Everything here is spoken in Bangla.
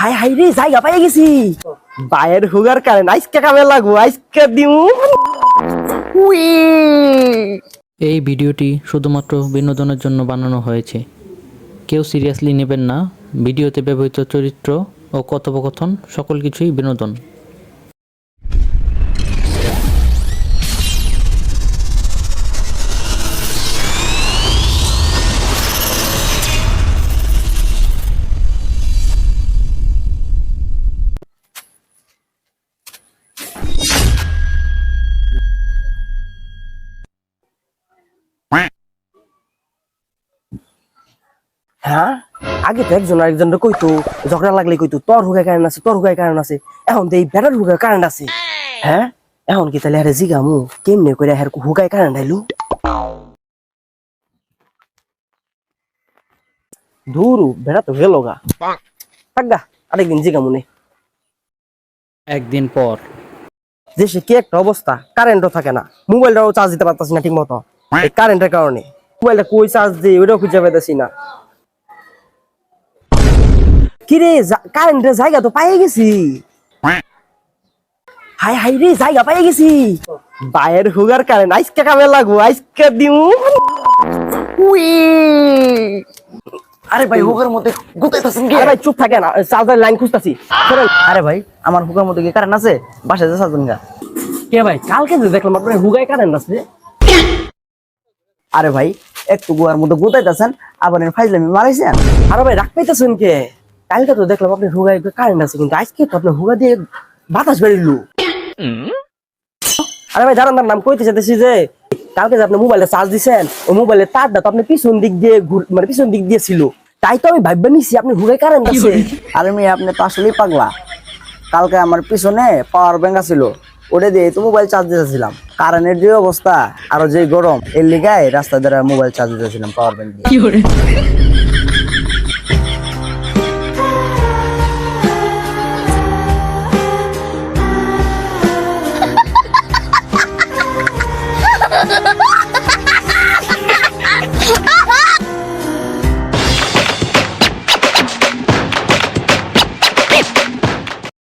হাই হাই রে জায়গা পাই গেছি বাইরের হুগার কারণে আজকে কামে লাগবো আজকে দিমু উই। এই ভিডিওটি শুধুমাত্র বিনোদনের জন্য বানানো হয়েছে। কেউ সিরিয়াসলি নেবেন না। ভিডিওতে ব্যবহৃত চরিত্র ও কথোপকথন সকল কিছুই বিনোদন। হ্যাঁ আগে তো একজন আরেকজন কইতো ঝগড়া লাগলে কইতো তোর হুগায় কারণ আছে তোর হুগায় কারণ আছে এখন তো এই বেটার হুগায় কারণ আছে। হ্যাঁ এখন কি তাহলে আরে জিগামু কেমনে করে হের হুগায় কারণ আইলু ধুরু বেড়া তো গেল গা থাকগা আরেকদিন জিগামু নে। একদিন পর দেশে কি একটা অবস্থা কারেন্টও থাকে না মোবাইলটাও চার্জ দিতে পারতাছি না ঠিক মতো এই কারেন্টের কারণে মোবাইলটা কই চার্জ দিই ওইটাও খুঁজে পাইতাছি না। কিরে কারেন্টের জায়গা তো পাই গেছি হাই হাই রে জায়গা পাই গেছি বাইরের হুগার কারেন্ট আজকে কামে লাগবো আজকে দিমু উই। আরে ভাই হুকের মধ্যে গুতাইতাছেন কি? আরে ভাই চুপ থাকেন চার্জার লাইন খুঁজতাছি। আরে ভাই আমার হুকের মধ্যে কি কারেন্ট আছে? বাসায় যা সাজুন গা। কে ভাই কালকে যে দেখলাম আপনার হুগায় কারেন্ট আছে। আরে ভাই একটু গুয়ার মধ্যে গুতাইতাছেন আবার এর ফাইজলামি মারাইছেন। আরে ভাই রাখ পাইতেছেন কে কালকে তো দেখলাম আপনি হুগায় কারেন্ট আছে কিন্তু আজকে তো আপনার হুগা দিয়ে বাতাস বেরিল। আরে ভাই দাঁড়ান নাম কইতে চাইতেছি যে কালকে যে আপনি মোবাইলে চার্জ দিছেন ওই মোবাইলের তারটা তো আপনি পিছন দিক দিয়ে মানে পিছন দিক দিয়ে ছিল তাই তো আমি ভাববে নিছি আপনি হুগায় কারেন্ট আছে। আরে মেয়ে আপনি তো আসলেই পাগলা। কালকে আমার পিছনে পাওয়ার ব্যাংক ছিল, ওটা দিয়ে তো মোবাইল চার্জ দিতেছিলাম। কারেন্টের যে অবস্থা আর যে গরম এর লিগায় রাস্তা দ্বারা মোবাইল চার্জ দিতেছিলাম পাওয়ার ব্যাংক দিয়ে।